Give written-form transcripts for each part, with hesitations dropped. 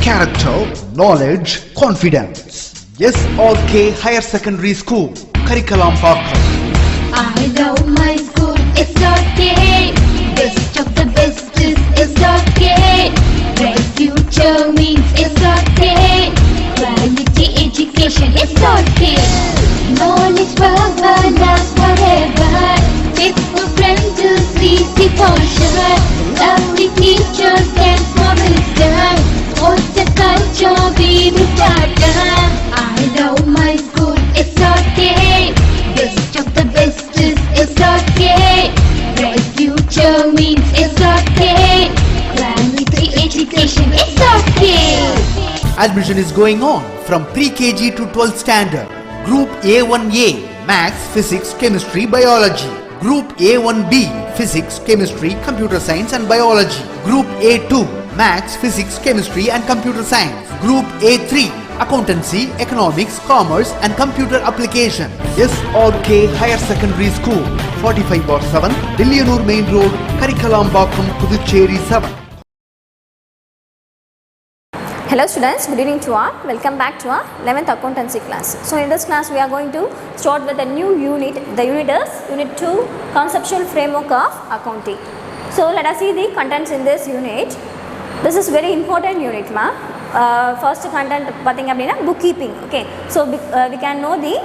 character, knowledge, confidence. SRK Higher Secondary School, Karikalambakkam. I love my school, SRK. Best of the best is SRK. Bright future means SRK. Quality education, SRK. Knowledge forever, last forever. Faithful friends to see the future. Lovely teachers and promisers. What's the culture we will start? I love my school, SRK. Best of the best is SRK. Bright future means SRK. Quality education, SRK. Admission is going on from pre-KG to 12th standard. Group A1A, Maths, Physics, Chemistry, Biology. Group A1B, Physics, Chemistry, Computer Science and Biology. Group A2, Maths, Physics, Chemistry and Computer Science. Group A3, Accountancy, Economics, Commerce and Computer Application. SRK Higher Secondary School, 45/7, Dillianur Main Road, Karikalambakkam, Puducherry 7. Hello students, good evening to all. Welcome back to our 11th accountancy class. So in this class we are going to start with a new unit. The unit is Unit 2, Conceptual Framework of Accounting. So let us see the contents in this unit. This is very important unit ma. First content பார்த்தீங்க அப்படினா bookkeeping. Okay, so we can know the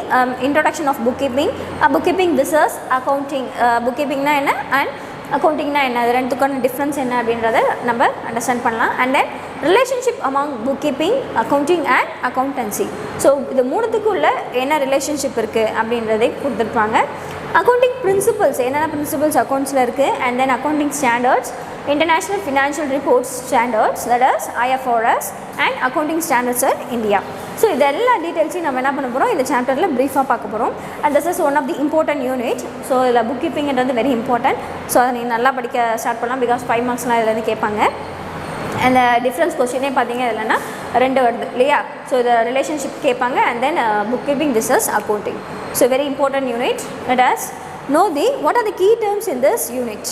introduction of bookkeeping. Bookkeeping, this is accounting. Bookkeeping na என்ன and accounting na என்ன, அது ரெண்டுக்கான difference என்ன அப்படின்றத நம்ம understand பண்ணலாம். And then relationship among bookkeeping, accounting and accountancy. So இது மூணுத்துக்குள்ள என்ன ரிலேஷன்ஷிப் இருக்குது அப்படின்றதை கொடுத்துருப்பாங்க. அக்கௌண்டிங் பிரின்சிபல்ஸ், என்னென்ன பிரின்சிபல்ஸ் அக்கௌண்ட்ஸில் இருக்குது, and then accounting standards, International Financial Reports Standards, that is IFRS, and Accounting Standards in India. So இது எல்லா டீட்டெயில்ஸையும் நம்ம என்ன பண்ண போகிறோம், இந்த சாப்டரில் ப்ரீஃபாக பார்க்க போகிறோம். And this is one of the important unit. So இதில் புக் கீப்பிங்கிறது வெரி இம்பார்ட்டன்ட். ஸோ அதை நீங்கள் நல்லா படிக்க ஸ்டார்ட் பண்ணலாம், பிகாஸ் 5 மார்க்ஸ்லாம் இதில் கேட்பாங்க. அந்த டிஃப்ரென்ஸ் கொஸ்டினே பார்த்தீங்க இல்லைன்னா 2 வருது இல்லையா. ஸோ இதை ரிலேஷன்ஷிப் கேட்பாங்க. And then book keeping, this is accounting. So very important unit. Let us know the what are the key terms in this unit.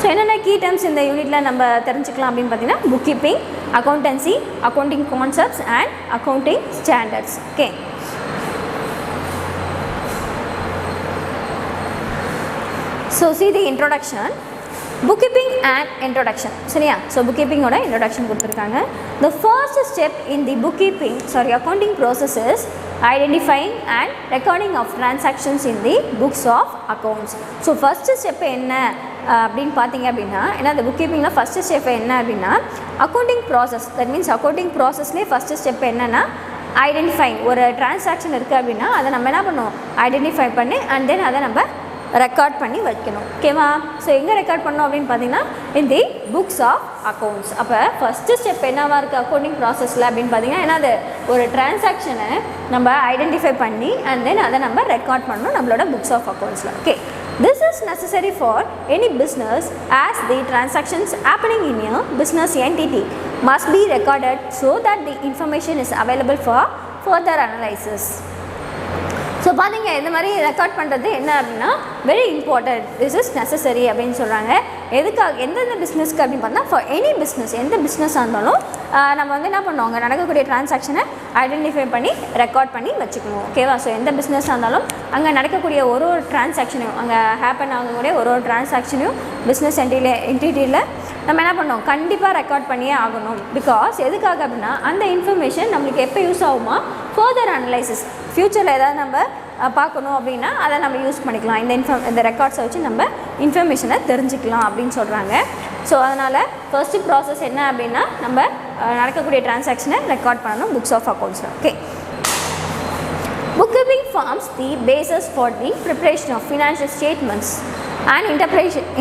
So என்னென்ன கீ டேர்ம்ஸ் இந்த யூனிட்டில் நம்ம தெரிஞ்சுக்கலாம் அப்படின்னு பார்த்தீங்கன்னா book keeping, accountancy, accounting concepts and accounting standards. Okay, so see the introduction. bookkeeping and introduction, சரியா. So bookkeeping-ஓட introduction கொடுத்துருக்காங்க. The first step in the bookkeeping, accounting process is identifying and recording of transactions in the books of accounts. So first step என்ன அப்படின்னு பார்த்தீங்க அப்படின்னா, ஏன்னா அந்த book கீப்பிங்கில் first step என்ன அப்படின்னா accounting process. That means accounting ப்ராசஸ்லேயே ஃபஸ்ட்டு ஸ்டெப் என்னென்னா ஐடென்டிஃபைங். ஒரு டிரான்சாக்ஷன் இருக்குது அப்படின்னா அதை நம்ம என்ன பண்ணுவோம், ஐடென்டிஃபை பண்ணி அண்ட் தென் அதை நம்ம ரெக்கார்ட் பண்ணி வைக்கணும். ஓகேவா. ஸோ எங்கே ரெக்கார்ட் பண்ணோம் அப்படின்னு பார்த்தீங்கன்னா இன் தி புக்ஸ் ஆஃப் அக்கௌண்ட்ஸ். அப்போ ஃபஸ்ட்டு ஸ்டெப் என்னவாக இருக்குது அக்கௌண்டிங் ப்ராசஸில் அப்படின்னு பார்த்தீங்கன்னா, ஏன்னா அது ஒரு டிரான்சாக்ஷனை நம்ம ஐடென்டிஃபை பண்ணி அண்ட் தென் அதை நம்ம ரெக்கார்ட் பண்ணணும் நம்மளோட புக்ஸ் ஆஃப் அக்கௌண்ட்ஸில். Okay, this is necessary for any business as the transactions happening in a business entity must be recorded so that the information is available for further analysis. So பார்த்தீங்க இந்த மாதிரி record பண்ணுறது என்ன அப்படின்னா very important, this is necessary அப்படின்னு சொல்கிறாங்க. எதுக்காக, எந்தெந்த பிஸ்னஸ்க்கு அப்படின்னு பார்த்தா ஃபார் எனி பிஸ்னஸ், எந்த பிஸ்னஸாக இருந்தாலும் நம்ம வந்து என்ன பண்ணுவாங்க, நடக்கக்கூடிய டிரான்சாக்ஷனை ஐடென்டிஃபை பண்ணி ரெக்கார்ட் பண்ணி வச்சுக்கணும். ஓகேவா. ஸோ எந்த பிஸ்னஸாக இருந்தாலும் அங்கே நடக்கக்கூடிய ஒரு டிரான்சாக்ஷனையும், அங்கே ஹேப்பன் ஆகக்கூடிய ஒரு டிரான்சாக்ஷனையும் பிஸ்னஸ் என்டிட்டியில் நம்ம என்ன பண்ணோம், கண்டிப்பாக ரெக்கார்ட் பண்ணியே ஆகணும். பிகாஸ் எதுக்காக அப்படின்னா அந்த இன்ஃபர்மேஷன் நம்மளுக்கு எப்போ யூஸ் ஆகுமா, ஃபர்தர் அனலைசிஸ், ஃப்யூச்சரில் ஏதாவது நம்ம பார்க்கணும் அப்படின்னா அதை நம்ம யூஸ் பண்ணிக்கலாம். இந்த ரெக்கார்ட்ஸை வச்சு நம்ம இன்ஃபர்மேஷனை தெரிஞ்சுக்கலாம் அப்படின்னு சொல்கிறாங்க. ஸோ அதனால் ஃபர்ஸ்ட்டு ப்ராசஸ் என்ன அப்படின்னா நம்ம நடக்கக்கூடிய டிரான்சாக்ஷனை ரெக்கார்ட் பண்ணணும் புக்ஸ் ஆஃப் அக்கௌண்ட்ஸில். Okay, bookkeeping forms the basis for the preparation of financial statements and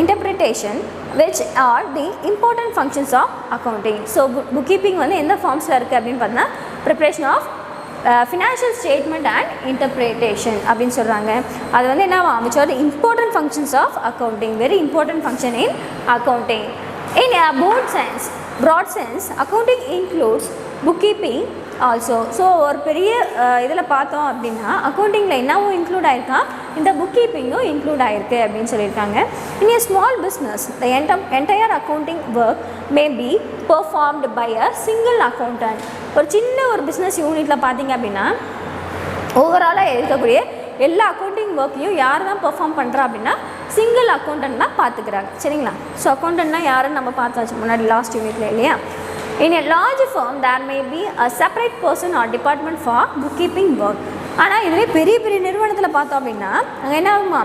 interpretation which are the important functions of accounting. So bookkeeping வந்து எந்த ஃபார்ம்ஸில் இருக்குது அப்படின்னு பார்த்தீங்கன்னா preparation of financial statement and interpretation அப்படின்னு சொல்கிறாங்க. அது வந்து என்னவா, which are the important functions of accounting, very important function in accounting. In a broad sense, accounting includes bookkeeping also. So ஒரு பெரிய இதில் பார்த்தோம் அப்படின்னா அக்கௌண்டிங்கில் என்னவும் இன்க்ளூட் ஆயிருக்கா, இந்த புக் கீப்பிங்கும் இன்க்ளூட் ஆயிருக்கு அப்படின்னு சொல்லியிருக்காங்க. In a small business the entire accounting work may be performed by a single accountant. ஒரு சின்ன ஒரு பிஸ்னஸ் யூனிட்டில் பார்த்தீங்க அப்படின்னா ஓவராலாக இருக்கக்கூடிய எல்லா அக்கௌண்டிங் ஒர்க்கையும் யார் தான் பெர்ஃபார்ம் பண்ணுறா அப்படின்னா சிங்கிள் அக்கௌண்டன்ட் தான் பார்த்துக்கிறாங்க. சரிங்களா? ஸோ அக்கௌண்டன்ட்னா யாருன்னு நம்ம பார்த்தாச்சு முன்னாடி லாஸ்ட் யூனிட்ல இல்லையா? In a large firm, there may be a separate person or department for bookkeeping work. ஆனால் இதுவே பெரிய பெரிய நிறுவனத்தில் பார்த்தோம் அப்படின்னா அங்கே என்ன ஆகுமா,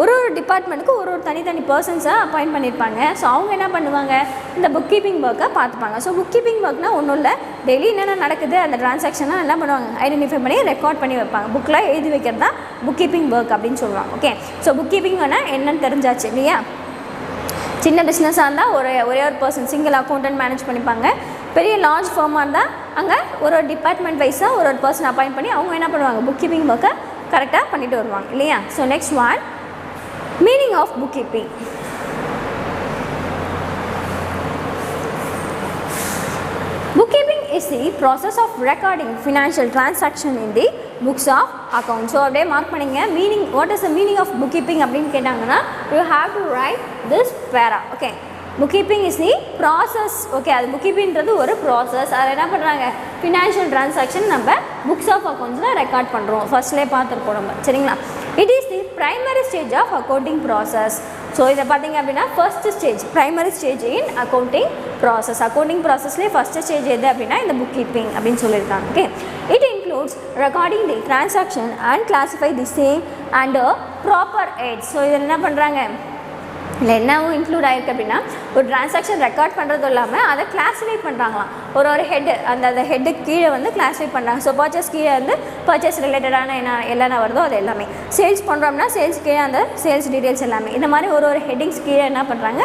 ஒரு டிபார்ட்மெண்ட்டுக்கு ஒரு தனித்தனி பர்சன்ஸை அப்பாயிண்ட் பண்ணியிருப்பாங்க. ஸோ அவங்க என்ன பண்ணுவாங்க, இந்த புக் கீப்பிங் ஒர்க்கை பார்த்துப்பாங்க. ஸோ புக் கீப்பிங் ஒர்க்னால் ஒன்றும் இல்லை, டெய்லி என்னென்ன நடக்குது அந்த டிரான்சாக்ஷனாக என்ன பண்ணுவாங்க, ஐடென்டிஃபை பண்ணி ரெக்கார்ட் பண்ணி வைப்பாங்க. புக்கில் எழுதி வைக்கிறது தான் புக் கீப்பிங் ஒர்க் அப்படின்னு சொல்லுவாங்க. ஓகே, ஸோ புக் கீப்பிங் என்னன்னு தெரிஞ்சாச்சு இல்லையா? சின்ன பிஸ்னஸாக இருந்தால் ஒரே ஒரு பர்சன் சிங்கிள் அக்கௌண்டன்ட் மேனேஜ் பண்ணிப்பாங்க. பெரிய லார்ஜ் ஃபார்மாக இருந்தால் அங்கே ஒரு டிபார்ட்மெண்ட் வைஸாக ஒரு பர்சன் அப்பாயிண்ட் பண்ணி அவங்க என்ன பண்ணுவாங்க, புக் கீப்பிங் ஒர்க்கை கரெக்டாக பண்ணிட்டு வருவாங்க இல்லையா? So next one, meaning of book keeping. Bookkeeping is the process of recording financial transaction in the books of account. So அப்படியே மார்க் பண்ணிங்க. Meaning, what is the meaning of book keeping அப்படின்னு கேட்டாங்கன்னா you have to write this para. Okay, book keeping is the process. Okay, அது book கீப்பிங்கிறது ஒரு process. அதில் என்ன பண்ணுறாங்க, ஃபினான்ஷியல் டிரான்சாக்ஷன் நம்ம புக்ஸ் ஆஃப் அக்கௌண்ட்ஸில் ரெக்கார்ட் பண்ணுறோம். ஃபர்ஸ்ட்லேயே பார்த்துருப்போம் நம்ம. சரிங்களா? It is the primary stage of accounting process. So இதை பார்த்தீங்க அப்படின்னா first stage, primary stage in accounting process. Accounting ப்ராசஸ்லேயே ஃபஸ்ட்டு ஸ்டேஜ் எது அப்படின்னா இந்த புக் கீப்பிங் அப்படின்னு சொல்லியிருக்காங்க. Okay, it includes recording the transaction and classify the same and proper eight. So இதில் என்ன பண்ணுறாங்க, இல்லை என்னவும் இன்க்ளூட் ஆகிருக்கு அப்படின்னா ஒரு டிரான்சாக்ஷன் ரெக்கார்ட் பண்ணுறதும் இல்லாமல் அதை கிளாஸிஃபை பண்ணுறாங்களாம். ஒரு ஹெட்டு, அந்த ஹெட்டுக்கு கீழே வந்து கிளாஸிஃபை பண்ணுறாங்க. ஸோ பர்ச்சேஸ் கீழே வந்து பர்ச்சேஸ் ரிலேட்டடான என்னென்ன வருதோ அது எல்லாமே. சேல்ஸ் பண்ணுறோம்னா சேல்ஸ் கீழே அந்த சேல்ஸ் டீட்டெயில்ஸ் எல்லாமே. இந்த மாதிரி ஒரு ஹெட்டிங்ஸ் கீழே என்ன பண்ணுறாங்க,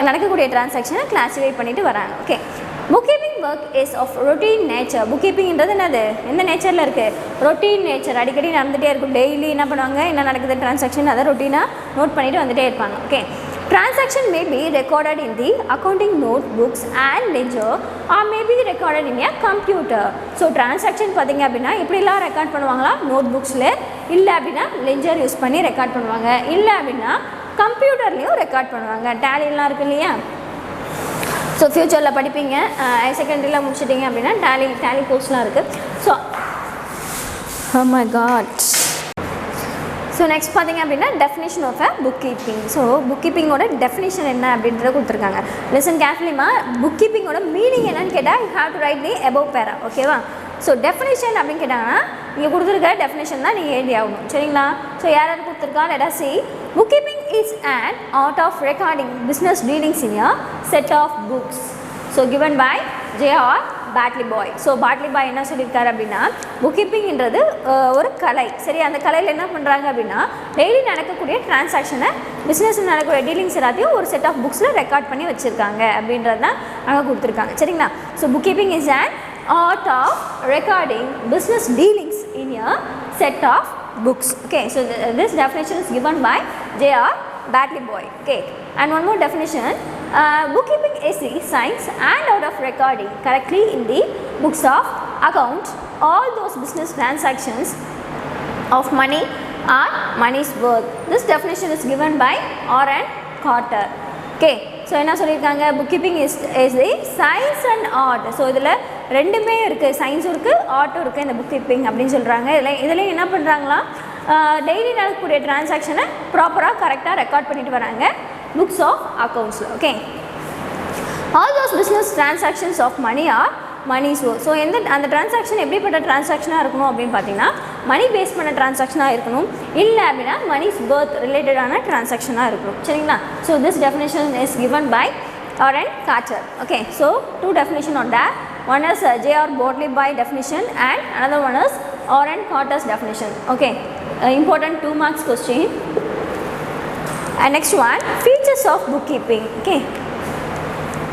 நடக்கக்கூடிய டிரான்சாக்ஷனை கிளாஸிஃபை பண்ணிட்டு வராங்க. Okay, book keeping work is of routine nature. Book கீப்பிங்கிறது என்னது, எந்த நேச்சரில் இருக்குது, ரொட்டீன் நேச்சர். அடிக்கடி நடந்துகிட்டே இருக்கும். டெய்லி என்ன பண்ணுவாங்க, என்ன நடக்குது டிரான்சாக்ஷன், அதை ரொட்டீனாக நோட் பண்ணிவிட்டு வந்துகிட்டே இருப்பாங்க. Okay, transaction may be recorded in the accounting notebooks and ledger or may be recorded in a computer. So transaction பார்த்தீங்க அப்படின்னா இப்படிலாம் ரெக்கார்ட் பண்ணுவாங்களா, நோட் புக்ஸில், இல்லை அப்படின்னா லெஜர் யூஸ் பண்ணி ரெக்கார்ட் பண்ணுவாங்க, இல்லை அப்படின்னா கம்ப்யூட்டர்லேயும் ரெக்கார்ட் பண்ணுவாங்க. டேலிலாம் இருக்குது இல்லையா? ஸோ ஃப்யூச்சரில் படிப்பீங்க, ஹையர் செகண்டரியில் முடிச்சிட்டிங்க அப்படின்னா டேலி கோர்ஸ்லாம் இருக்குது. So oh my god. So next பார்த்தீங்க அப்படின்னா definition of a book keeping. So book கீப்பிங்கோட டெஃபினேஷன் என்ன அப்படின்றத கொடுத்துருக்காங்க. லிசன் கேர்ஃபுல்லிமா. புக் கீப்பிங்கோட மீனிங் என்னன்னு கேட்டால் you have to write the above para. ஓகேவா? ஸோ டெஃபினேஷன் அப்படின்னு கேட்டாங்கன்னா இங்கே கொடுத்துருக்க டெஃபினேஷன் தான் நீங்கள் எழுதி ஆகணும். சரிங்களா? ஸோ யாராவது கொடுத்துருக்கா, let us see. Book keeping is an art of recording business dealings in a set of books. So given by J.R. Batliboi. So Batliboi என்ன சொல்லியிருக்காரு அப்படின்னா புக் கீப்பிங்கிறது ஒரு கலை. சரி, அந்த கலையில் என்ன பண்ணுறாங்க அப்படின்னா டெய்லி நடக்கக்கூடிய டிரான்சாக்ஷனை, பிஸ்னஸில் நடக்கக்கூடிய டீலிங்ஸ் எல்லாத்தையும் ஒரு செட் ஆஃப் புக்ஸில் ரெக்கார்ட் பண்ணி வச்சுருக்காங்க அப்படின்றது தான் அங்கே கொடுத்துருக்காங்க. சரிங்களா? So book keeping is an art of recording business dealings in a set of books. Okay, so this definition is given by J.R. Batley Boy. Okay, and one more definition. Bookkeeping is the science and art of recording correctly in the books of account all those business transactions of money or money's worth. This definition is given by R.N. Carter. Okay, so என்ன சொல்லியிருக்காங்க, book keeping is the science and art. So இதில் ரெண்டுமே இருக்குது, சயின்ஸும் இருக்குது ஆர்ட்டும் இருக்குது இந்த book keeping அப்படின்னு சொல்கிறாங்க. இதில் என்ன பண்ணுறாங்களா, டெய்லி நடக்கக்கூடிய டிரான்சாக்ஷனை ப்ராப்பராக கரெக்டாக ரெக்கார்ட் பண்ணிட்டு வராங்க புக்ஸ் ஆஃப் அக்கௌண்ட்ஸில். Okay, all those business transactions of money or money's worth. So அந்த டிரான்சாக்ஷன் எப்படிப்பட்ட டிரான்சாக்ஷனாக இருக்கணும் அப்படின்னு பார்த்தீங்கன்னா மணி பேஸ் பண்ண டிரான்சாக்ஷனாக இருக்கணும், இல்லை அப்படின்னா மணிஸ் பர்த் ரிலேட்டடான டிரான்சாக்ஷனாக இருக்கணும். சரிங்களா? So this definition is given by R.N. Carter. Okay, so two definition on that. One is J.R. Batley Boy definition and another one is R.N. Carter's definition. Okay, important 2 marks question. And next one, features of bookkeeping. Okay,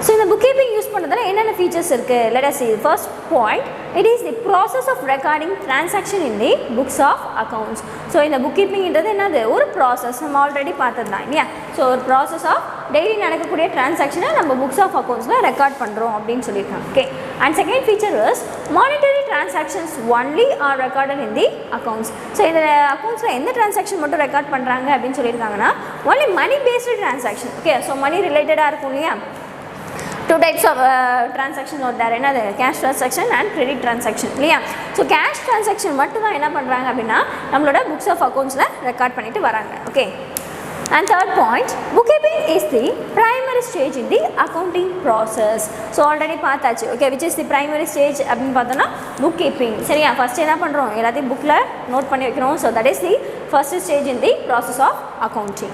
so இந்த book keeping use பண்ணுறதுல என்னென்ன features இருக்குது? Let us see. First point, it is the process of recording transaction in the books of accounts. So இந்த book கீப்பிங்கிறது என்னது? ஒரு process. நம்ம already பார்த்தது தான் இல்லையா? ஸோ ஒரு ப்ராசஸ் ஆஃப் டெய்லி நடக்கக்கூடிய டிரான்சாக்ஷனை நம்ம புக்ஸ் ஆஃப் அக்கௌண்ட்ஸில் ரெக்கார்ட் பண்ணுறோம் அப்படின்னு சொல்லியிருக்காங்க. Okay. And second feature is monetary transactions only are recorded in the accounts. So இந்த அக்கௌண்ட்ஸில் எந்த டிரான்சாக்ஷன் மட்டும் ரெக்கார்ட் பண்ணுறாங்க அப்படின்னு சொல்லியிருக்காங்கன்னா only money based transaction. Okay. So money ரிலேட்டடாக இருக்கும் இல்லையா? Two types of transactions are there. என்னது? Cash transaction and credit transaction இல்லையா? ஸோ கேஷ் டிரான்சாக்ஷன் மட்டும் தான் என்ன பண்ணுறாங்க அப்படின்னா நம்மளோட புக்ஸ் ஆஃப் அக்கௌண்ட்ஸில் ரெக்கார்ட் பண்ணிட்டு வராங்க. Okay. And third point, bookkeeping is the primary stage in the accounting process. So already பார்த்தாச்சு. Okay, which is the primary stage அப்படின்னு பார்த்தோன்னா bookkeeping. சரியா? ஃபர்ஸ்ட் என்ன பண்ணுறோம்? எல்லாத்தையும் புக்கில் நோட் பண்ணி வைக்கிறோம். So that is the first stage in the process of accounting.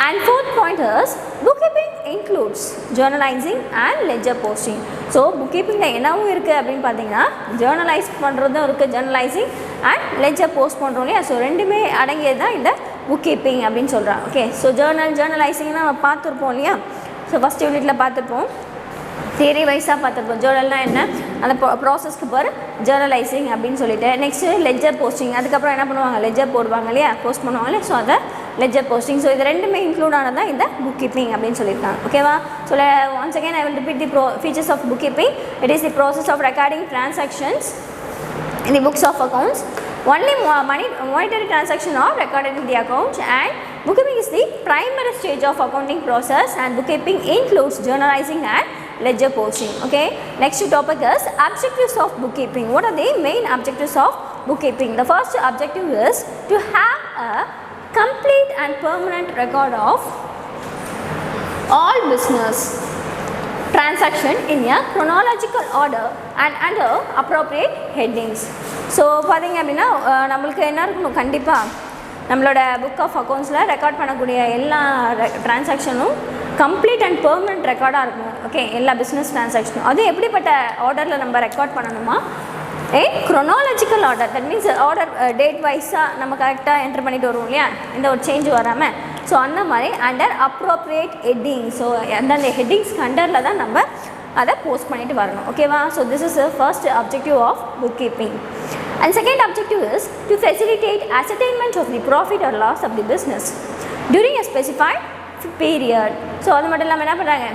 And fourth point is bookkeeping includes journalizing and ledger posting. So புக்கீப்பிங்கில் என்னவும் இருக்குது அப்படின்னு பார்த்தீங்கன்னா ஜேர்னலைஸ் பண்ணுறதும் இருக்குது, ஜேர்னலைசிங் அண்ட் லெஜர் போஸ்ட் பண்ணுறோம் இல்லையா? ஸோ ரெண்டுமே அடங்கியது தான் இந்த புக்கீப்பிங் அப்படின்னு சொல்கிறாங்க. ஓகே. ஸோ ஜேர்னலைசிங்னா நம்ம பார்த்துருப்போம் இல்லையா? ஸோ ஃபஸ்ட் யூனிட்டில் பார்த்துருப்போம், தியரி வைஸாக பார்த்துருப்போம். ஜேர்னல்னால் என்ன, அந்த ப்ராசஸ்க்கு பேர் ஜேர்னலைசிங் அப்படின்னு சொல்லிட்டு. நெக்ஸ்ட்டு லெஜர் போஸ்டிங், அதுக்கப்புறம் என்ன பண்ணுவாங்க? லெஜர் போடுவாங்க இல்லையா? போஸ்ட் பண்ணுவாங்க இல்லையா? ஸோ அதை லெஜர் போஸ்டிங். ஸோ இது ரெண்டுமே இன்க்ளூட் ஆனது தான் இந்த புக் கீப்பிங் அப்படின்னு சொல்லியிருக்காங்க. ஓகேவா? So once again I will repeat the features of book keeping. It is the process of recording transactions in the books of accounts. Only monetary transactions are recorded in the accounts, and bookkeeping is the primary stage of accounting process, and bookkeeping includes journalizing and ledger posting. Okay. Next topic is objectives of bookkeeping. What are the main objectives of bookkeeping? The first objective is to have a complete and permanent record of all business transaction in a chronological order and under appropriate headings. So பார்த்திங்க அப்படின்னா நம்மளுக்கு என்ன இருக்கணும்? கண்டிப்பாக நம்மளோட book of அக்கௌண்ட்ஸில் record பண்ணக்கூடிய எல்லா டிரான்சாக்ஷனும் கம்ப்ளீட் அண்ட் பெர்மனெண்ட் ரெக்கார்டாக இருக்கணும். ஓகே. எல்லா பிஸ்னஸ் டிரான்சாக்ஷனும் அது எப்படிப்பட்ட ஆர்டரில் நம்ம ரெக்கார்ட் பண்ணணுமா? Chronological order. That means order date வைஸாக நம்ம கரெக்டாக என்டர் பண்ணிட்டு வருவோம் இல்லையா? இந்த ஒரு சேஞ்ச் வராமல். ஸோ அந்த மாதிரி அண்டர் அப்ரோப்ரியேட் ஹெட்டிங். ஸோ அந்தந்த ஹெட்டிங்ஸ்க்கு அண்டரில் தான் நம்ம அதை போஸ்ட் பண்ணிட்டு வரணும். ஓகேவா? So this is the first objective of book keeping. And second objective is to facilitate ascertainment of the profit or loss of the business during a specified period. So அது மட்டும் இல்லாமல் என்ன பண்ணுறாங்க?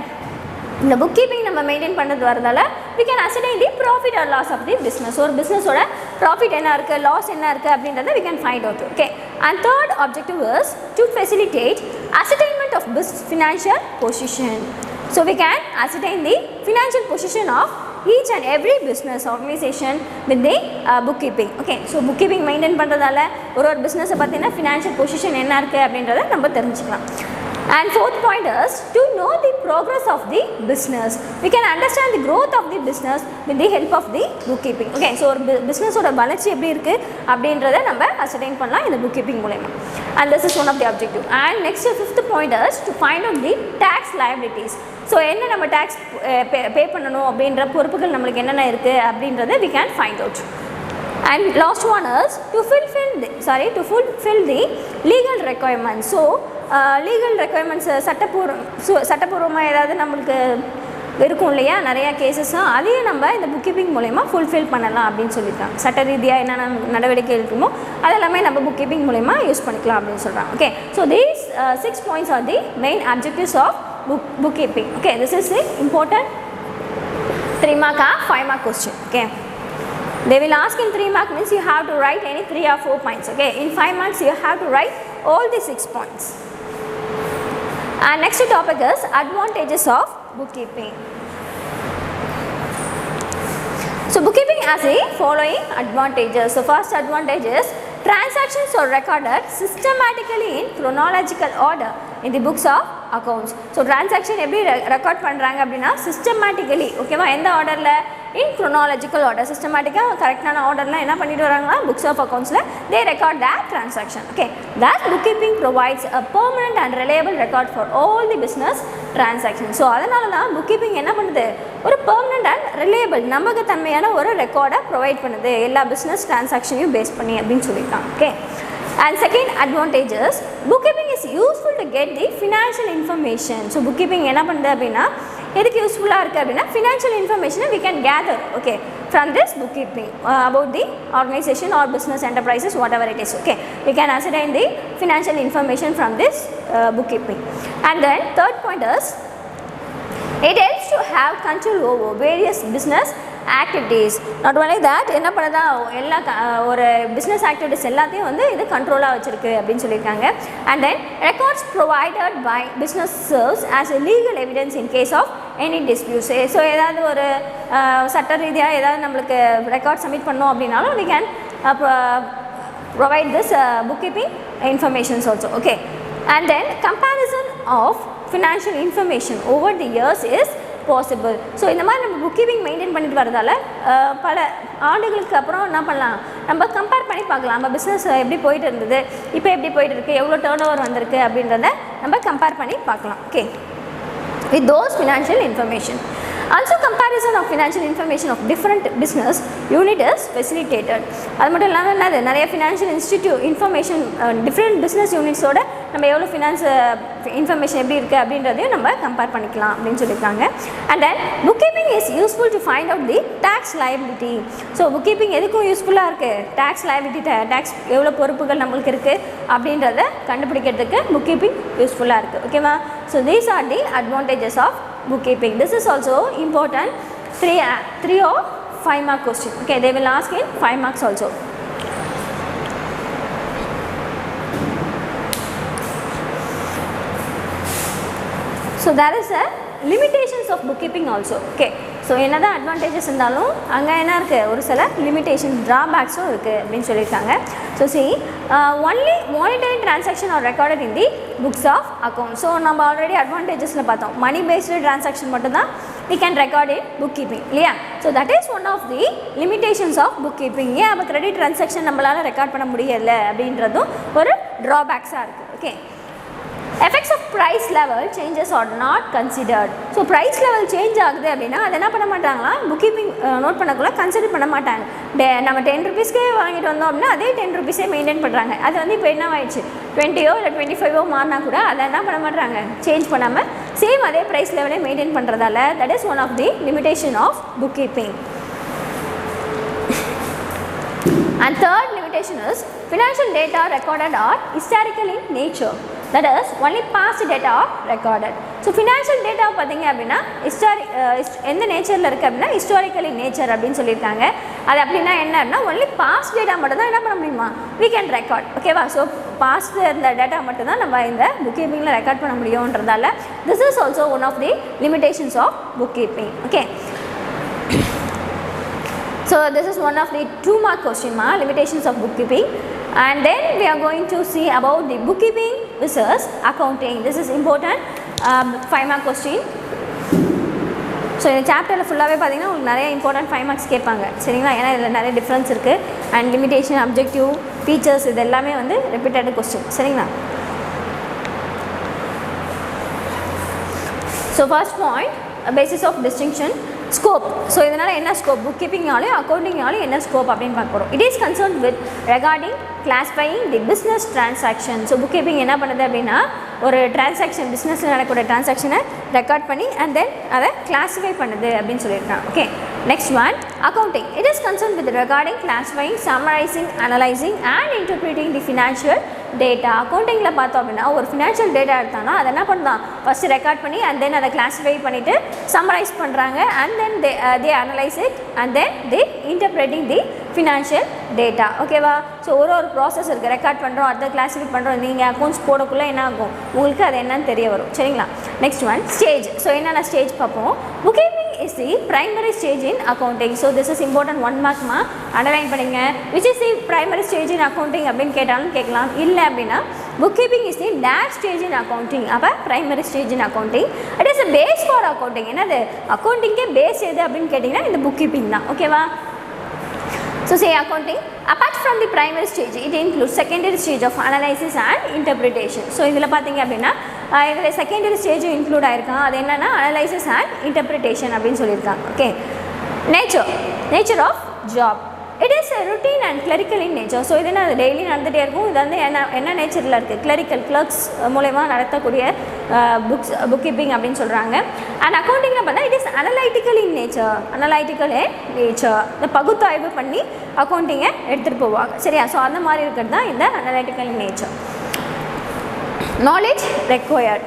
இந்த புக் கீப்பிங் நம்ம maintain பண்ணுறது வரதால we can ascertain the profit or loss of the business. ஒரு பிஸ்னஸோட profit என்ன இருக்குது, லாஸ் என்ன இருக்குது அப்படின்றத we can find out. Okay. And third objective is to facilitate ascertainment of financial position. So we can ascertain the financial position of each and every business organization with the bookkeeping. Okay. So bookkeeping maintain பண்ணுறதால ஒரு பிஸ்னஸை பார்த்தீங்கன்னா financial position என்ன இருக்குது அப்படின்றத நம்ம தெரிஞ்சுக்கலாம். And fourth point is to know the progress of the business. We can understand the growth of the business with the help of the bookkeeping. Okay, so ஒரு பிஸ்னஸோட வளர்ச்சி எப்படி இருக்குது அப்படின்றத நம்ம அசர்டைன் பண்ணலாம் இந்த புக்கீப்பிங் மூலமா. And this is one of the objective. And next fifth point is to find out the tax liabilities. So என்ன நம்ம டேக்ஸ் பே பண்ணணும் அப்படின்ற பொறுப்புகள் நம்மளுக்கு என்னென்ன இருக்குது அப்படின்றத we can find out. And last one is to fulfill the legal requirements. So legal requirements சட்டப்பூர்வமாக ஏதாவது நம்மளுக்கு இருக்கும் இல்லையா? நிறையா கேசஸும் அதையும் நம்ம இந்த புக்கீப்பிங் மூலமா ஃபுல்ஃபில் பண்ணலாம் அப்படின்னு சொல்லியிருக்காங்க. சட்ட ரீதியாக என்னென்ன நடவடிக்கை இருக்குமோ அதெல்லாமே நம்ம புக்கீப்பிங் மூலமா யூஸ் பண்ணிக்கலாம் அப்படின்னு சொல்கிறாங்க. Okay. So these 6 points are the main objectives of bookkeeping. Okay. This is the important 3 mark or 5 mark question. Okay. They will ask in 3 mark means you have to write any 3 or 4 points. Okay. In 5 marks you have to write all the 6 points. And next topic is advantages of bookkeeping. So bookkeeping has the following advantages. So first advantage is transactions are recorded systematically in chronological order in the books of accounts. So transaction எப்படி record பண்ணுறாங்க அப்படின்னா systematically. ஓகேவா? எந்த ஆர்டரில்? இன் chronological order. சிஸ்டமேட்டிக்காக கரெக்டான ஆர்டர்லாம் என்ன பண்ணிட்டு வராங்களா? புக்ஸ் ஆஃப் அக்கௌண்ட்ஸில் they record that transaction. Okay. That bookkeeping provides a permanent and reliable record for all the business transactions. So அதனால தான் புக்கீப்பிங் என்ன பண்ணுது? ஒரு பெர்மனண்ட் அண்ட் ரிலையபிள் நம்பகத்தன்மையான ஒரு ரெக்கார்டை ப்ரொவைட் பண்ணுது எல்லா பிஸ்னஸ் டிரான்சாக்ஷனையும் பேஸ் பண்ணி அப்படின்னு சொல்லியிருக்காங்க. Okay. And second advantage is bookkeeping is useful to get the financial information. So bookkeeping என்ன பண்ணுது அப்படின்னா எதுக்கு யூஸ்ஃபுல்லாக இருக்குது அப்படின்னா ஃபினான்ஷியல் இன்ஃபர்மேஷனை we can gather okay from this bookkeeping about the organization or business enterprises whatever it is. Okay, we can ascertain the financial information from this bookkeeping. And then third point is it helps to have control over various business activities. Not only that, என்ன பண்ணுதா எல்லா ஒரு business activities எல்லாத்தையும் வந்து இது கண்ட்ரோலாக வச்சுருக்கு அப்படின்னு சொல்லியிருக்காங்க. And then records provided by business serves as a legal evidence in case of any disputes. So ஏதாவது ஒரு சட்ட ரீதியாக ஏதாவது நம்மளுக்கு ரெக்கார்ட் சப்மிட் பண்ணோம் அப்படின்னாலும் we can provide this bookkeeping informations also. Okay, and then comparison of financial information over the years is possible. So இந்த மாதிரி நம்ம புக்கீப்பிங் மெயின்டைன் பண்ணிட்டு வரதால பல ஆண்டுகளுக்கு அப்புறம் என்ன பண்ணலாம், நம்ம கம்பேர் பண்ணி பார்க்கலாம் நம்ம பிஸ்னஸ் எப்படி போயிட்டு இருந்தது, இப்போ எப்படி போயிட்டு இருக்குது, எவ்வளோ டர்ன் ஓவர் வந்திருக்கு அப்படின்றத நம்ம கம்பேர் பண்ணி பார்க்கலாம். Okay, with those financial information. Also comparison of financial information of different business unit is facilitated. அது மட்டும் இல்லாமல் என்னது நிறைய financial institute information different business யூனிட்ஸோட நம்ம எவ்வளோ ஃபினான்ஸ் இன்ஃபர்மேஷன் எப்படி இருக்குது அப்படின்றதையும் நம்ம கம்பேர் பண்ணிக்கலாம் அப்படின்னு சொல்லியிருக்காங்க. And then book keeping is useful to find out the tax liability. So book keeping எதுக்கும் யூஸ்ஃபுல்லாக இருக்குது, டேக்ஸ் லைபிலிட்டி டேக்ஸ் எவ்வளோ பொறுப்புகள் நம்மளுக்கு இருக்குது அப்படின்றத கண்டுபிடிக்கிறதுக்கு புக் கீப்பிங் யூஸ்ஃபுல்லாக இருக்குது. ஓகேவா? So these are the advantages of bookkeeping. This is also important 3 or 5 mark question. Okay, they will ask in 5 marks also. So there is a limitations of bookkeeping also. Okay, so என்ன தான் advantages இருந்தாலும் அங்கே என்ன இருக்குது, ஒரு சில limitation ட்ராபேக்ஸும் இருக்குது அப்படின்னு சொல்லியிருக்காங்க. So only monetary transaction are recorded in the books of account. So நம்ம ஆல்ரெடி அட்வான்டேஜஸில் பார்த்தோம், மணி பேஸ்டு டிரான்சாக்ஷன் மட்டும்தான் we can record in bookkeeping இல்லையா? So that is one of the limitations of bookkeeping. ஏன் அப்போ கிரெடிட் டிரான்சாக்ஷன் நம்மளால் record பண்ண முடியலை அப்படின்றதும் ஒரு ட்ராபேக்ஸாக இருக்குது. Okay, effects of price level changes are not considered. So price level change ஆகுது அப்படின்னா அதை என்ன பண்ண மாட்டாங்களா, புக்கீப்பிங் நோட் பண்ணக்குள்ள கன்சிடர் பண்ண மாட்டாங்க. நம்ம 10 rupeesக்கே வாங்கிட்டு வந்தோம் அப்படின்னா அதே 10 rupeesே மெயின்டைன் பண்ணுறாங்க. அது வந்து இப்போ என்ன ஆயிடுச்சு, 20 இல்லை 25 மாறினா கூட அதை என்ன பண்ண மாட்டாங்க, சேஞ்ச் பண்ணாமல் சேம் அதே ப்ரைஸ் லெவலே மெயின்டைன் பண்ணுறதால that is one of the limitation of book keeping. And third limitation is financial data recorded are historical in nature. That is only past data are recorded. So financial data பார்த்தீங்க அப்படின்னா எந்த நேச்சரில் இருக்குது அப்படின்னா historical in nature அப்படின்னு சொல்லியிருக்காங்க. அது அப்படின்னா என்னன்னா ஒன்லி பாஸ்ட் டேட்டா மட்டும் தான் என்ன பண்ண முடியுமா, we can record. ஓகேவா? ஸோ பாஸ்ட் இருந்த டேட்டா மட்டும் தான் நம்ம இந்த புக் கீப்பிங்கில் ரெக்கார்ட் பண்ண முடியும்ன்றதால this is also one of the limitations of bookkeeping. Okay, so this is one of the 2 mark question limitations of bookkeeping. And then we are going to see about the bookkeeping versus accounting. This is important 5 mark question. So இந்த சாப்டரில் ஃபுல்லாகவே பார்த்தீங்கன்னா உங்களுக்கு நிறைய important 5 marks கேட்பாங்க சரிங்களா? ஏன்னா இதில் நிறைய டிஃப்ரென்ஸ் இருக்குது. அண்ட் லிமிடேஷன், அப்ஜெக்டிவ், ஃபீச்சர்ஸ் இது எல்லாமே வந்து ரிப்பீட்டட் கொஸ்டின் சரிங்களா? So first point basis of distinction, scope. So இதனால் என்ன ஸ்கோப், புக் கீப்பிங்னாலும் அக்கௌண்டிங்னாலும் என்ன ஸ்கோப் அப்படின்னு பார்க்க போகிறோம். It is concern with recording classifying the business transaction. So book keeping என்ன பண்ணுது அப்படின்னா ஒரு டிரான்சாக்ஷன், பிஸ்னஸில் நடக்கக்கூடிய டிரான்சாக்ஷனை ரெக்கார்ட் பண்ணி அண்ட் தென் அதை கிளாஸிஃபை பண்ணுது அப்படின்னு சொல்லியிருக்காங்க. Okay, next one accounting. It is concern with recording classifying, summarising, analysing and interpreting the financial data. அக்கௌண்டிங்கில் பார்த்தோம் அப்படின்னா ஒரு ஃபினான்ஷியல் டேட்டா எடுத்தாங்கன்னா அதை என்ன பண்ணலாம், ஃபஸ்ட்டு ரெக்கார்ட் பண்ணி அண்ட் தென் அதை கிளாஸிஃபை பண்ணிவிட்டு சம்மரைஸ் பண்ணுறாங்க and then they analyze it and then they interpreting the financial data. ஓகேவா? ஸோ ஒரு ப்ராசஸ் இருக்குது, ரெக்கார்ட் பண்ணுறோம், அதை கிளாஸிஃபை பண்ணுறோம். நீங்கள் அக்கௌண்ட்ஸ் போடக்குள்ளே என்ன ஆகும், உங்களுக்கு அது என்னன்னு தெரிய வரும் சரிங்களா? Next one stage. ஸோ என்னென்ன ஸ்டேஜ் பார்ப்போம். Book keeping is the primary stage in accounting. So this is important 1 mark underline பண்ணிங்க. Which is the primary stage in accounting அப்படின்னு கேட்டாலும் கேட்கலாம். இல்லை அப்படின்னா book keeping is the last stage in accounting. அப்போ primary stage in accounting. It is a base for accounting. என்னது அக்கௌண்டிங்கே base எது அப்படின்னு கேட்டிங்கன்னா இந்த புக் கீப்பிங் தான். ஓகேவா? So say accounting apart from the primary stage it includes secondary stage of analysis and interpretation. So இதில் பார்த்தீங்க அப்படின்னா இதில் செகண்டரி ஸ்டேஜ் இன்க்ளூட் ஆயிருக்கான். அது என்னென்னா அனலைசிஸ் அண்ட் இன்டர்பிரிட்டேஷன் அப்படின்னு சொல்லியிருக்காங்க. Okay, nature of job. It is routine and clerical in nature. So இது என்ன டெய்லி நடந்துகிட்டே இருக்கும். இது வந்து என்ன நேச்சரில் இருக்குது, கிளரிக்கல் கிளர்க்ஸ் மூலயமா நடத்தக்கூடிய புக் கீப்பிங் அப்படின்னு சொல்கிறாங்க. அண்ட் அக்கௌண்டிங்கில் பார்த்தா it is analytical in nature. இந்த பகுத்தாய்வு பண்ணி அக்கௌண்டிங்கை எடுத்துகிட்டு போவாங்க. சரியா? ஸோ அந்த மாதிரி இருக்கிறது தான் இந்த analytical in nature. Knowledge required.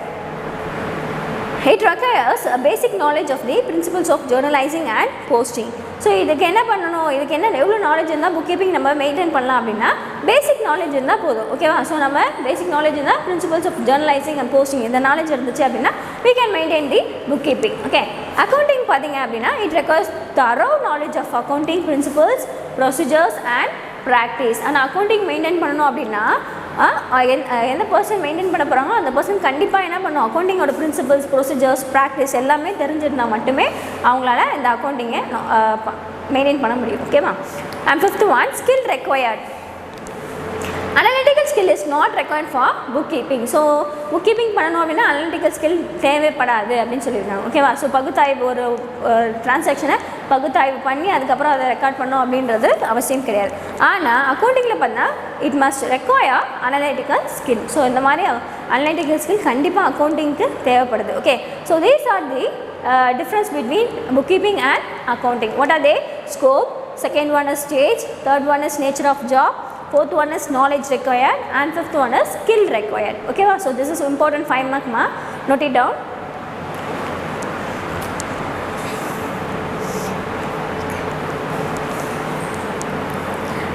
It requires a basic knowledge of the principles of journalizing and posting. So இதுக்கு என்ன பண்ணணும், இதுக்கு என்ன எவ்வளோ நாலேஜ் இருந்தால் புக் கீப்பிங் நம்ம மெயின்டைன் பண்ணலாம் அப்படின்னா பேசிக் நாலேஜ் இருந்தால் போதும். ஓகேவா? ஸோ நம்ம பேசிக் நாலேஜ் இருந்தால் principles of journalising and posting இந்த நாலேஜ் இருந்துச்சு அப்படின்னா we can maintain the bookkeeping. Okay, accounting பார்த்தீங்க அப்படின்னா it requires thorough knowledge of accounting principles, procedures and practice. ஆனால் அக்கௌண்டிங் மெயின்டைன் பண்ணணும் அப்படின்னா எந்த பர்சன் மெயின்டைன் பண்ண போகிறாங்களோ அந்த பர்சன் கண்டிப்பாக என்ன பண்ணும், அக்கௌண்டிங்கோட பிரின்சிபல்ஸ், ப்ரொசீஜர்ஸ், ப்ராக்டிஸ் எல்லாமே தெரிஞ்சிருந்தால் மட்டுமே அவங்களால இந்த அக்கௌண்டிங்கை மெயின்டைன் பண்ண முடியும். ஓகேவா? And 5th one, skill required. Analytical skill is not required for bookkeeping. So bookkeeping பண்ணணும் அப்படின்னா அனலிட்டிக்கல் ஸ்கில் தேவைப்படாது அப்படின்னு சொல்லியிருக்காங்க. ஓகேவா? ஸோ பகுத்தாய்வு ஒரு டிரான்சாக்ஷனை பகுத்தாய்வு பண்ணி அதுக்கப்புறம் அதை ரெக்கார்ட் பண்ணணும் அப்படின்றது அவசியம் கிடையாது. ஆனால் அக்கௌண்டிங்கில் பார்த்தா it must require analytical skill. So இந்த மாதிரி அனலிட்டிக்கல் ஸ்கில் கண்டிப்பாக அக்கௌண்டிங்க்கு தேவைப்படுது. Okay, so these are the difference between bookkeeping and accounting. What are they? Scope. Second one is stage. Third one is nature of job. Fourth one is knowledge required. And 5th one is skill required. Okay, so this is important 5 mark ma. Note it down.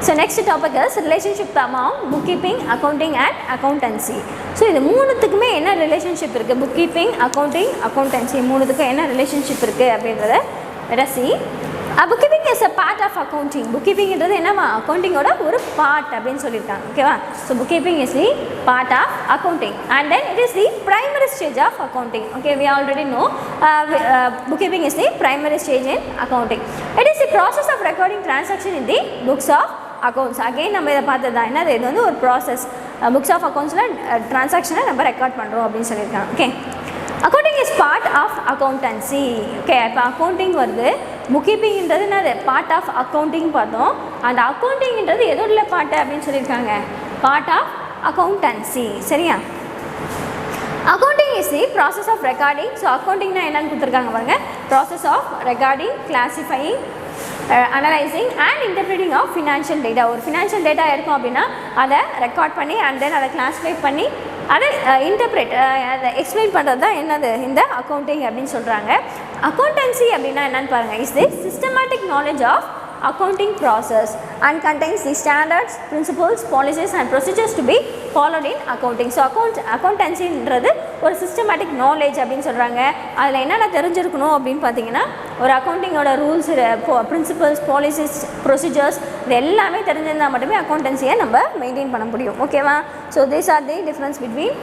So next topic is relationship among bookkeeping, accounting and accountancy. So இது மூணுத்துக்குமே என்ன relationship இருக்குது, bookkeeping, accounting, accountancy மூணுத்துக்கும் என்ன relationship இருக்குது அப்படின்றத let us see. Book keeping is a part of accounting. புக் கீப்பிங்கிறது என்னவா, அக்கௌண்டிங்கோட ஒரு பார்ட் அப்படின்னு சொல்லியிருக்காங்க. ஓகேவா? So book keeping is the part of accounting and then it is the primary stage of accounting. Okay, we already know book keeping is the primary stage in accounting. It is the process of recording transaction in the books of accounts. Again நம்ம இதை பார்த்தது தான், என்ன இது வந்து ஒரு process. Books of அக்கௌண்ட்ஸில் ட்ரான்சாக்ஷனை நம்ம ரெக்கார்ட் பண்ணுறோம் அப்படின்னு சொல்லியிருக்காங்க. Okay, accounting is part of accountancy. Okay, இப்போ அக்கௌண்டிங் வருது, புக் கீப்பிங்கிறது என்னது, பார்ட் ஆஃப் அக்கௌண்டிங் பார்த்தோம். அந்த அக்கௌண்டிங்கிறது எதோட பார்ட் அப்படின்னு சொல்லியிருக்காங்க, பார்ட் ஆஃப் அக்கௌண்டன்சி. சரியா? Accounting is the process of recording. So அக்கௌண்டிங்னா என்னன்னு கொடுத்துருக்காங்க பாருங்க, process of recording, classifying, analysing and interpreting of financial data. ஒரு ஃபினான்ஷியல் டேட்டா இருக்கும் அப்படின்னா அதை ரெக்கார்ட் பண்ணி அண்ட் தென் அதை கிளாஸிஃபை பண்ணி அதை இன்டர்பிரேட் அதை எக்ஸ்பிளைன் பண்ணுறது தான் என்னது, இந்த அக்கௌண்டிங் அப்படின்னு சொல்கிறாங்க. அக்கௌண்டன்சி அப்படின்னா என்னன்னு பாருங்கள், is the systematic knowledge of accounting process and contains the standards, principles, policies and procedures to be followed in accounting. So accountancyன்றது ஒரு சிஸ்டமேட்டிக் நாலேஜ் அப்படின்னு சொல்கிறாங்க. அதில் என்னென்ன தெரிஞ்சிருக்கணும் அப்படின்னு பார்த்தீங்கன்னா, ஒரு அக்கௌண்டிங்கோட ரூல்ஸ், பிரின்சிபல்ஸ், பாலிசிஸ், ப்ரொசீஜர்ஸ் இது எல்லாமே தெரிஞ்சிருந்தால் மட்டுமே அக்கௌண்டன்சியை நம்ம மெயின்டைன் பண்ண முடியும். ஓகேவா? So these are the difference between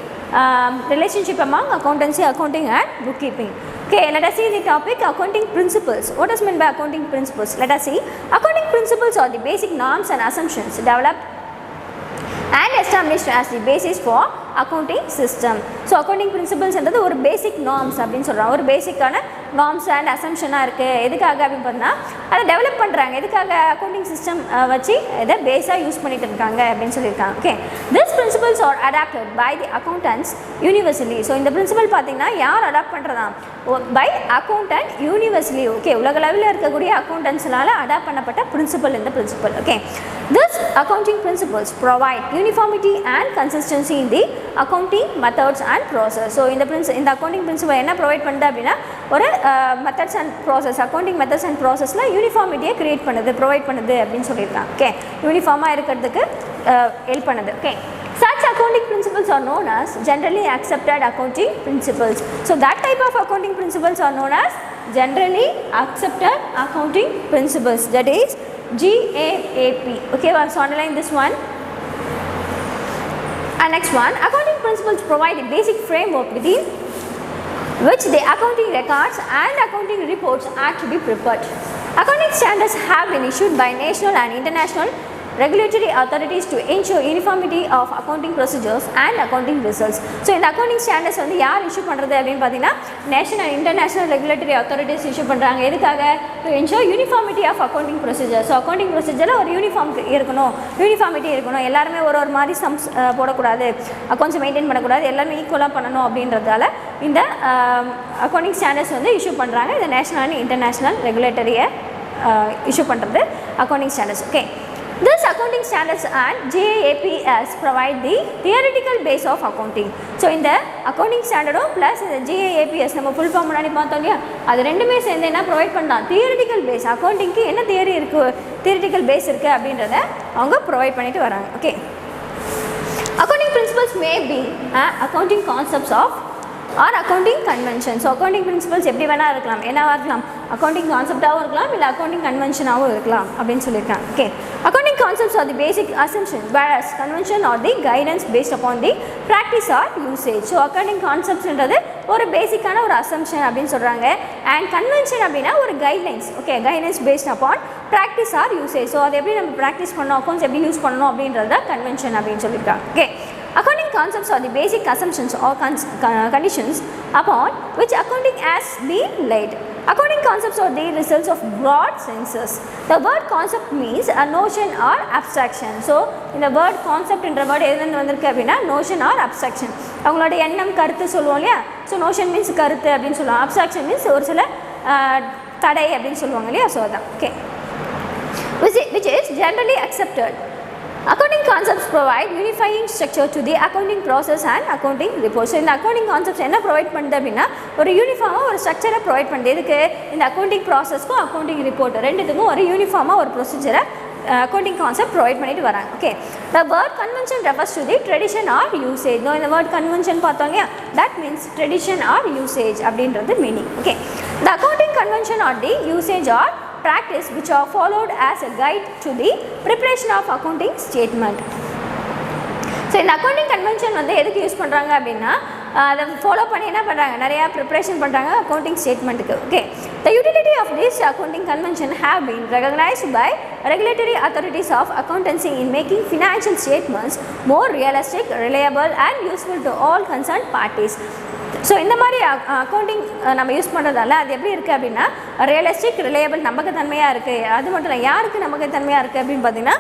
relationship among accountancy, accounting and bookkeeping. Okay, let us see the topic accounting principles. What is meant by accounting principles? Let us see. Accounting principles are the basic norms and assumptions developed and established as the basis for accounting system. So accounting principles என்றது ஒரு பேசிக் norms அப்படின்னு சொல்கிறாங்க. ஒரு பேசிக்கான norms and அசம்ஷனாக இருக்குது. எதுக்காக அப்படின்னு பார்த்தா அதை டெவலப் பண்ணுறாங்க. எதுக்காக அக்கௌண்டிங் சிஸ்டம் வச்சு இதை பேஸாக யூஸ் பண்ணிட்டு இருக்காங்க அப்படின்னு சொல்லியிருக்காங்க. Okay, this principles are adopted by the accountants universally. So இந்த பிரின்சிபல் பார்த்தீங்கன்னா யார் அடாப்ட் பண்ணுறதா, பை அக்கௌண்டன்ட் யூனிவர்சலி. ஓகே, உலகளவில் இருக்கக்கூடிய அக்கௌண்டன்ட்ஸ்னால அடாப்ட் பண்ணப்பட்ட பிரின்சிபல் இந்த principle. Okay, this accounting principles provide uniformity and consistency in the accounting methods and process. So இந்த அக்கௌண்டிங் பிரின்சிபல் என்ன ப்ரொவைட் பண்ணுது அப்படின்னா, ஒரு methods and process, accounting methods and ப்ராசஸில் யூனிஃபார்மிட்டியை க்ரியேட் பண்ணுது, ப்ரொவைட் பண்ணுது அப்படின்னு சொல்லியிருக்காங்க. ஓகே, யூனிஃபார்மாக இருக்கிறதுக்கு ஹெல்ப் பண்ணுது. Okay, such accounting principles are known as generally accepted accounting principles. So that type of accounting principles are known as generally accepted accounting principles, that is GAAP. Okay, so underline this one. And next one, accounting principles provide a basic framework within which the accounting records and accounting reports are to be prepared. Accounting standards have been issued by national and international regulatory authorities to ensure uniformity of accounting procedures and accounting results. So இந்த accounting standards வந்து யார் issue பண்ணுறது அப்படின்னு பார்த்தீங்கன்னா national international regulatory authorities issue பண்ணுறாங்க. எதுக்காக? To ensure uniformity of accounting procedure. So accounting ப்ரொசீஜரில் ஒரு யூனிஃபார்மிட்டி இருக்கணும். எல்லாருமே ஒரு மாதிரி சம்ஸ் போடக்கூடாது, அக்கௌண்ட்ஸ் மெயின்டைன் பண்ணக்கூடாது, எல்லாமே ஈக்குவலாக பண்ணணும் அப்படின்றதால இந்த அக்கௌண்டிங் ஸ்டாண்டர்ட்ஸ் வந்து இஷ்யூ பண்ணுறாங்க. இந்த நேஷனல் அண்ட் இன்டர்நேஷ்னல் ரெகுலேட்டரியை இஷ்யூ பண்ணுறது accounting standards. Okay, this accounting standards and GAAPs provide the theoretical base of accounting. So இந்த accounting standard ப்ளஸ் இந்த GAAPs நம்ம ஃபுல் ஃபார்ம் முன்னாடி பார்த்தோம் இல்லையா, அது ரெண்டுமே சேர்ந்து என்ன ப்ரொவைட் பண்ணலாம்? Theoretical base. அக்கௌண்டிங்க்கு என்ன தியரி இருக்குது, தியரிட்டிக்கல் பேஸ் இருக்குது அப்படின்றத அவங்க ப்ரொவைட் பண்ணிட்டு வராங்க. Okay, accounting principles may be accounting concepts of or accounting convention. So accounting principles எப்படி வேணால் இருக்கலாம், என்னவாக இருக்கலாம், அக்கௌண்டிங் கான்செப்டாகவும் இருக்கலாம், இல்லை அக்கௌண்டிங் கன்வென்ஷனாகவும் இருக்கலாம் அப்படின்னு சொல்லியிருக்காங்க. Okay, accounting concepts are the basic assumptions whereas convention or the guidance based upon the practice or usage. So accounting கான்செப்ட்ஸ்ன்றது ஒரு பேசிக்கான ஒரு அசம்ஷன் அப்படின்னு சொல்கிறாங்க. அண்ட் கன்வென்ஷன் அப்படின்னா ஒரு guidelines. Okay, guidelines based upon practice R usage. So அதை எப்படி நம்ம ப்ராக்டிஸ் பண்ணணும், அக்கௌண்ட்ஸ் எப்படி யூஸ் பண்ணணும் அப்படின்றது தான் கன்வென்ஷன் அப்படின்னு சொல்லியிருக்காங்க. Okay, accounting concepts are the basic assumptions or conditions upon which accounting has been laid. Accounting concepts are the results of broad senses. The word concept means a notion or abstraction. So in the word concept என்ற word எதுலேருந்து வந்திருக்கு அப்படின்னா notion or abstraction. அவங்களோட எண்ணம் கருத்து சொல்லுவோம் இல்லையா. So notion means கருத்து அப்படின்னு சொல்லுவோம், abstraction means ஒரு சில தடை அப்படின்னு சொல்லுவாங்க இல்லையா. ஸோ அதான். Okay, which is generally accepted. Accounting concepts provide unifying structure to the accounting process and accounting reports. So இந்த accounting concepts என்ன ப்ரொவைட் பண்ணுது அப்படின்னா ஒரு யூனிஃபார்மாக ஒரு ஸ்ட்ரக்சரை ப்ரொவைட் பண்ணுது. இதுக்கு இந்த அக்கௌண்டிங் ப்ராசஸ்க்கும் அக்கௌண்டிங் ரிப்போர்ட் ரெண்டுத்துக்கும் ஒரு யூனிஃபார்மாக ஒரு ப்ரொசீஜரை அக்கௌண்டிங் கான்செப்ட் ப்ரொவைட் பண்ணிட்டு வராங்க. Okay, the word convention refers to the tradition or usage. இந்த வேர்ட் கன்வென்ஷன் பார்த்தோம் இல்லையா, that means tradition or usage அப்படின்றது meaning. Okay, the accounting convention or the usage or practice which are followed as a guide to the preparation of accounting statement. So இந்த accounting convention வந்து எதுக்கு use பண்ணுறாங்க அப்படின்னா அதை follow பண்ணி என்ன பண்ணுறாங்க, நிறையா ப்ரிப்ரேஷன் பண்ணுறாங்க அக்கௌண்டிங் ஸ்டேட்மெண்ட்டுக்கு. Okay, the utility of this accounting convention have been recognised by regulatory authorities of accountancy in making financial statements more realistic, reliable and useful to all concern parties. So இந்த மாதிரி accounting நம்ம use பண்ணுறதால அது எப்படி இருக்குது அப்படின்னா realistic, reliable, நம்பகத்தன்மையாக இருக்குது. அது மட்டும் இல்லை, யாருக்கு நம்பகத்தன்மையாக இருக்குது அப்படின்னு பார்த்தீங்கன்னா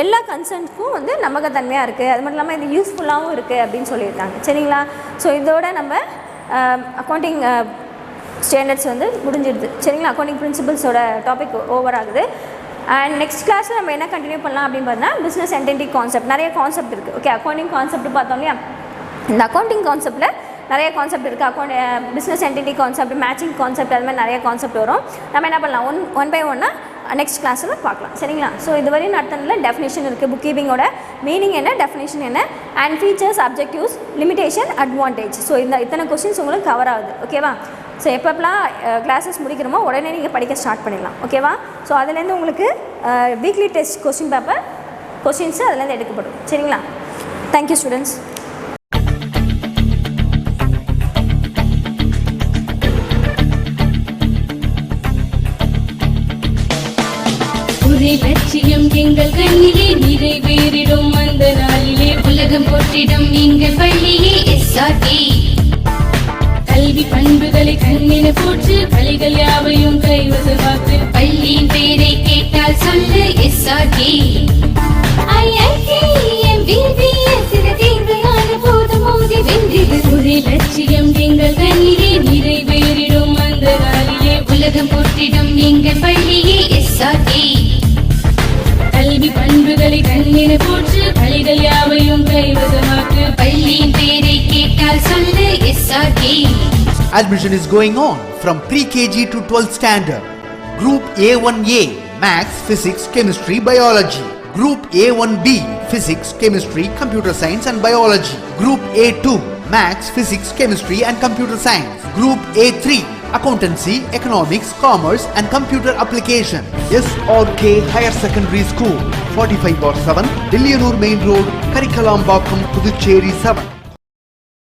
எல்லா கன்சர்ன்ஸ்க்கும் வந்து நம்பகத்தன்மையாக இருக்குது. அது மட்டும் இல்லாமல் இது யூஸ்ஃபுல்லாகவும் இருக்குது அப்படின்னு சொல்லியிருக்காங்க. சரிங்களா? ஸோ இதோட நம்ம அக்கௌண்டிங் ஸ்டாண்டர்ட்ஸ் வந்து முடிஞ்சிடுது. சரிங்களா? அக்கௌண்டிங் பிரின்சிபல்ஸோட டாபிக் ஓவர் ஆகுது. அண்ட் நெக்ஸ்ட் கிளாஸில் நம்ம என்ன கண்டினியூ பண்ணலாம் அப்படின்னு பார்த்தீங்கன்னா பிஸ்னஸ் என்டிட்டி கான்செப்ட். நிறைய கான்செப்ட் இருக்குது. ஓகே, அக்கௌண்டிங் கான்செப்ட் பார்த்தோம் இல்லையா, இந்த அக்கௌண்டிங் கான்செப்டில் நிறைய கான்செப்ட் இருக்குது. Business entity concept, matching concept, அது மாதிரி நிறைய கான்செப்ட் வரும். நம்ம என்ன பண்ணலாம், ஒன் பை ஒன்னாக நெக்ஸ்ட் கிளாஸில் பார்க்கலாம். சரிங்களா? ஸோ இதுவரையும் நடத்தினதில் டெஃபினேஷன் இருக்குது, புக் கீப்பிங்கோட மீனிங் என்ன, டெஃபினேஷன் என்ன, and features, objectives, limitation, advantage. So இத்தனை கொஸ்டின்ஸ் உங்களுக்கு கவர் ஆகுது. ஓகேவா? ஸோ எப்பப்பெல்லாம் கிளாஸஸ் முடிக்கிறோமோ உடனே நீங்கள் படிக்க ஸ்டார்ட் பண்ணிடலாம். ஓகேவா? ஸோ அதுலேருந்து உங்களுக்கு weekly test question paper questions அதுலேருந்து எடுக்கப்படும். சரிங்களா? Thank you students. லட்சியம் எங்கள் கண்ணிலே நிறைவேறிடும் அந்த நாளிலே உலகம் போற்றிடும் எங்கள் பள்ளியே SRT. கல்வி பண்புகளை கண்ணின போற்று, பள்ளிகள் யாவையும் கைவசமாக்கு, பள்ளியின் பெயரை கேட்டால் சொல்லு SRT. ஒரே லட்சியம் எங்கள் கண்ணிலே நிறைவேறிடும் அந்த நாளிலே உலகம் போற்றிடும் எங்கள் பள்ளியே SRT. கல்வி பண்புகளை கண்ணின போற்று, பள்ளிகள் யாவையும் கைவசமாக்கு, பள்ளியின் பெயரை கேட்டால் சொல்லு SRT. Admission is going on from pre-KG to 12th standard. Group A1A Maths, Physics, Chemistry, Biology. Group A1B Physics, Chemistry, Computer Science and Biology. Group A2 Maths, Physics, Chemistry and Computer Science. Group A3 Accountancy, Economics, Commerce and Computer Application. SRK Higher Secondary School, 45/7, Dillianur Main Road, Karikalambakkam, Puducherry 7.